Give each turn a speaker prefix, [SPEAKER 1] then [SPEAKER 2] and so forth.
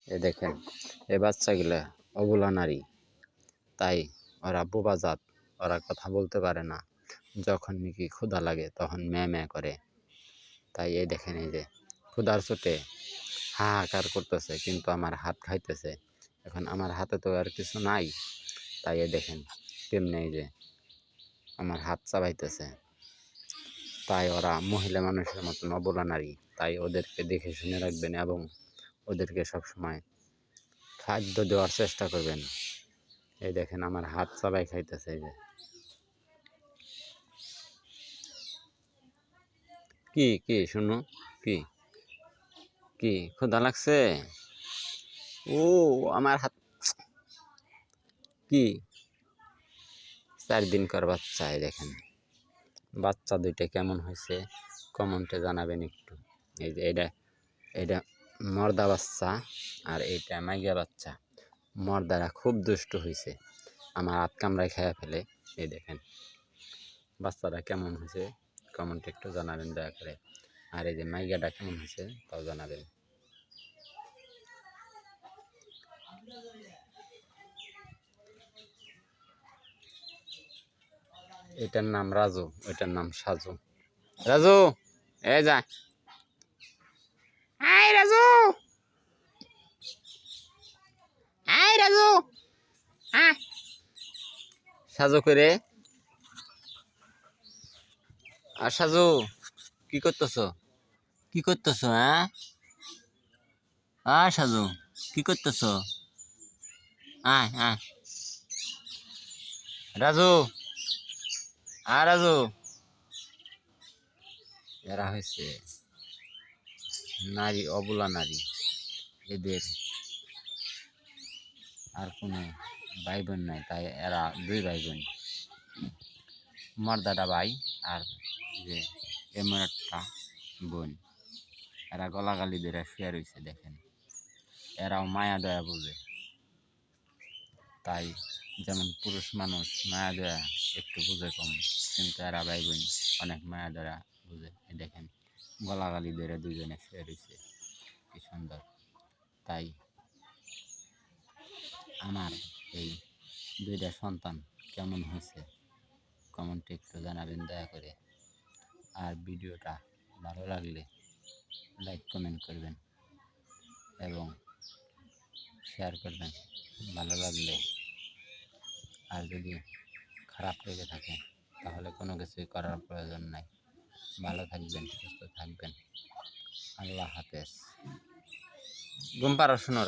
[SPEAKER 1] এ দেখেন এই বাচ্চাগুলা অবলা নারী, তাই ওরা বোবা জাত, ওরা কথা বলতে পারে না। যখন নাকি ক্ষুধা লাগে তখন ম্যাঁ ম্যাঁ করে। তাই এই দেখেন এই যে ক্ষুধার চোটে হাহাকার করতেছে, কিন্তু আমার হাত খাইতেছে। এখন আমার হাতে তো আর কিছু নাই, তাই এই দেখেন কেমনে এই যে আমার হাত চাবাইতেছে। তাই ওরা মহিলা মানুষের মতন অবলা নারী, তাই ওদেরকে দেখে শুনে রাখবেন এবং ওদেরকে সবসময় খাদ্য দেওয়ার চেষ্টা করবেন। এই দেখেন আমার হাত চাবাই খাইতেছে। এই যে কি কি শুনো, কি কি ক্ষুধা লাগছে? ও আমার হাত কি 4 দিনকার বাচ্চা। এই দেখেন বাচ্চা দুইটা কেমন হয়েছে কমেন্টে জানাবেন একটু। এই যে এটা এটা মর্দা বাচ্চা আর এইটা মাইয়া বাচ্চা। মর্দারা খুব দুষ্ট হয়েছে, আমার হাত কামড়ায় খেয়ে ফেলে। এই দেখেন বাচ্চাটা কেমন হয়েছে কমেন্টে একটু জানাবেন দয়া করে। আর এই যে মাইয়াটা কেমন হয়েছে তাও জানাবেন। এটার নাম রাজু, ওইটার নাম সাজু। রাজু এ যা, হাই রাজু, হাই রাজু, হ্যাঁ সাজু করে। আর সাজু কি করতেছ, কি করতেছ? হ্যাঁ আর সাজু কি করতেছ? আয় আয় রাজু, আর রাজু। এরা হয়েছে নারী, অবলা নারী। এদের আর কোনো ভাই বোন নাই, তাই এরা 2 ভাই বোন। মর্দাটা ভাই আর যে এমন একটা বোন। এরা গলাগালি ধরে শুয়ে রয়েছে দেখেন। এরাও মায়া দয়া বুঝে, তাই যেমন পুরুষ মানুষ মায়া দয়া একটু বুঝে কম, কিন্তু এরা ভাই বোন অনেক মায়া দয়া বুঝে। দেখেন গলাগালি ধরে দুজনে শুয়ে রয়েছে, কি সুন্দর। তাই আমার এই 2টা সন্তান কেমন হয়েছে কমেন্টে একটু জানাবেন দয়া করে। আর ভিডিওটা ভালো লাগলে লাইক কমেন্ট করবেন এবং শেয়ার করবেন ভালো লাগলে। আর যদি খারাপ লেগে থাকে তাহলে কোনো কিছুই করার প্রয়োজন নাই। ভালো থাকবেন, সুস্থ থাকবেন। আল্লাহ হাফেজ। ঘুম পাড়ো শোনো।